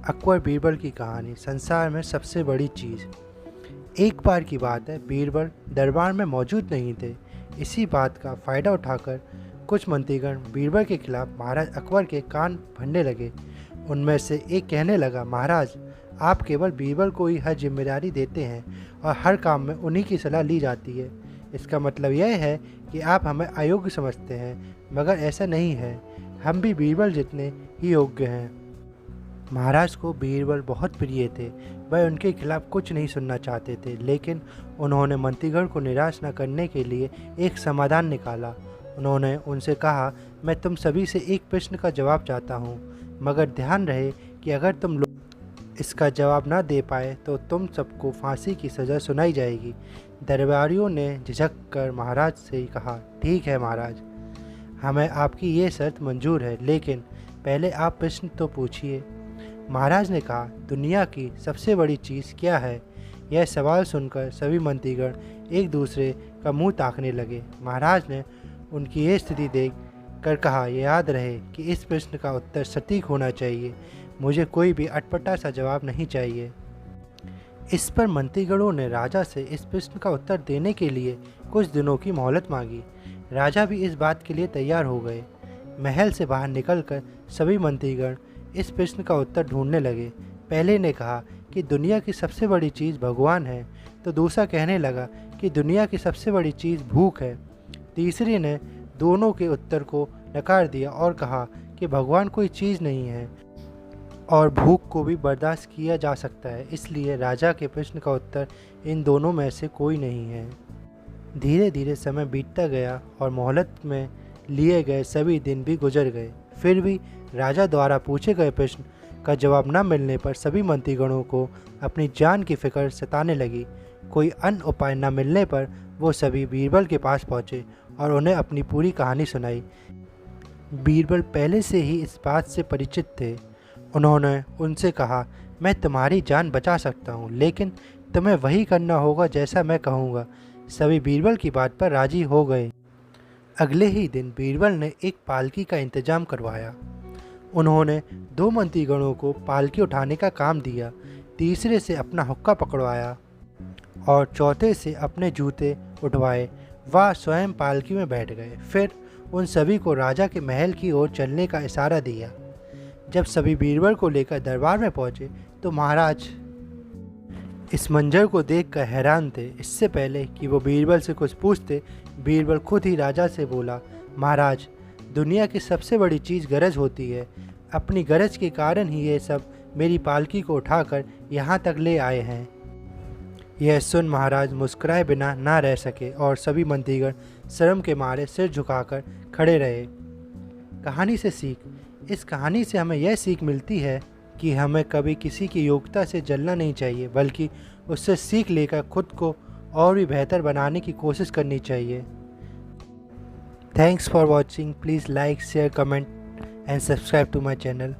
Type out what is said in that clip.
अकबर बीरबल की कहानी संसार में सबसे बड़ी चीज़। एक बार की बात है, बीरबल दरबार में मौजूद नहीं थे। इसी बात का फ़ायदा उठाकर कुछ मंत्रीगण बीरबल के खिलाफ महाराज अकबर के कान भरने लगे। उनमें से एक कहने लगा, महाराज, आप केवल बीरबल को ही हर जिम्मेदारी देते हैं और हर काम में उन्हीं की सलाह ली जाती है। इसका मतलब यह है कि आप हमें अयोग्य समझते हैं, मगर ऐसा नहीं है। हम भी बीरबल जितने ही योग्य हैं। महाराज को बीरबल बहुत प्रिय थे। वह उनके खिलाफ कुछ नहीं सुनना चाहते थे, लेकिन उन्होंने मंत्रीगण को निराश न करने के लिए एक समाधान निकाला। उन्होंने उनसे कहा, मैं तुम सभी से एक प्रश्न का जवाब चाहता हूँ, मगर ध्यान रहे कि अगर तुम लोग इसका जवाब ना दे पाए तो तुम सबको फांसी की सज़ा सुनाई जाएगी। दरबारियों ने झिझक कर महाराज से कहा, ठीक है महाराज, हमें आपकी ये शर्त मंजूर है, लेकिन पहले आप प्रश्न तो पूछिए। महाराज ने कहा, दुनिया की सबसे बड़ी चीज़ क्या है? यह सवाल सुनकर सभी मंत्रीगण एक दूसरे का मुंह ताकने लगे। महाराज ने उनकी ये स्थिति देख कर कहा, याद रहे कि इस प्रश्न का उत्तर सटीक होना चाहिए। मुझे कोई भी अटपटा सा जवाब नहीं चाहिए। इस पर मंत्रीगणों ने राजा से इस प्रश्न का उत्तर देने के लिए कुछ दिनों की मोहलत मांगी। राजा भी इस बात के लिए तैयार हो गए। महल से बाहर निकलकर सभी मंत्रीगण इस प्रश्न का उत्तर ढूंढने लगे। पहले ने कहा कि दुनिया की सबसे बड़ी चीज़ भगवान है, तो दूसरा कहने लगा कि दुनिया की सबसे बड़ी चीज़ भूख है। तीसरे ने दोनों के उत्तर को नकार दिया और कहा कि भगवान कोई चीज़ नहीं है और भूख को भी बर्दाश्त किया जा सकता है, इसलिए राजा के प्रश्न का उत्तर इन दोनों में से कोई नहीं है। धीरे धीरे समय बीतता गया और मोहलत में लिए गए सभी दिन भी गुजर गए। फिर भी राजा द्वारा पूछे गए प्रश्न का जवाब न मिलने पर सभी मंत्रीगणों को अपनी जान की फिक्र सताने लगी। कोई अन्य उपाय न मिलने पर वो सभी बीरबल के पास पहुँचे और उन्हें अपनी पूरी कहानी सुनाई। बीरबल पहले से ही इस बात से परिचित थे। उन्होंने उनसे कहा, मैं तुम्हारी जान बचा सकता हूँ, लेकिन तुम्हें वही करना होगा जैसा मैं कहूँगा। सभी बीरबल की बात पर राजी हो गए। अगले ही दिन बीरबल ने एक पालकी का इंतजाम करवाया। उन्होंने दो मंत्रीगणों को पालकी उठाने का काम दिया, तीसरे से अपना हुक्का पकड़वाया और चौथे से अपने जूते उठवाए। वह स्वयं पालकी में बैठ गए। फिर उन सभी को राजा के महल की ओर चलने का इशारा दिया। जब सभी बीरबल को लेकर दरबार में पहुंचे तो महाराज इस मंजर को देखकर हैरान थे। इससे पहले कि वो बीरबल से कुछ पूछते, बीरबल खुद ही राजा से बोला, महाराज, दुनिया की सबसे बड़ी चीज़ गरज होती है। अपनी गरज के कारण ही ये सब मेरी पालकी को उठाकर यहाँ तक ले आए हैं। यह सुन महाराज मुस्कुराए बिना ना रह सके और सभी मंत्रीगण शर्म के मारे सिर झुकाकर खड़े रहे। कहानी से सीख। इस कहानी से हमें यह सीख मिलती है कि हमें कभी किसी की योग्यता से जलना नहीं चाहिए, बल्कि उससे सीख लेकर खुद को और भी बेहतर बनाने की कोशिश करनी चाहिए। Thanks for watching. Please like, share, comment and subscribe to my channel.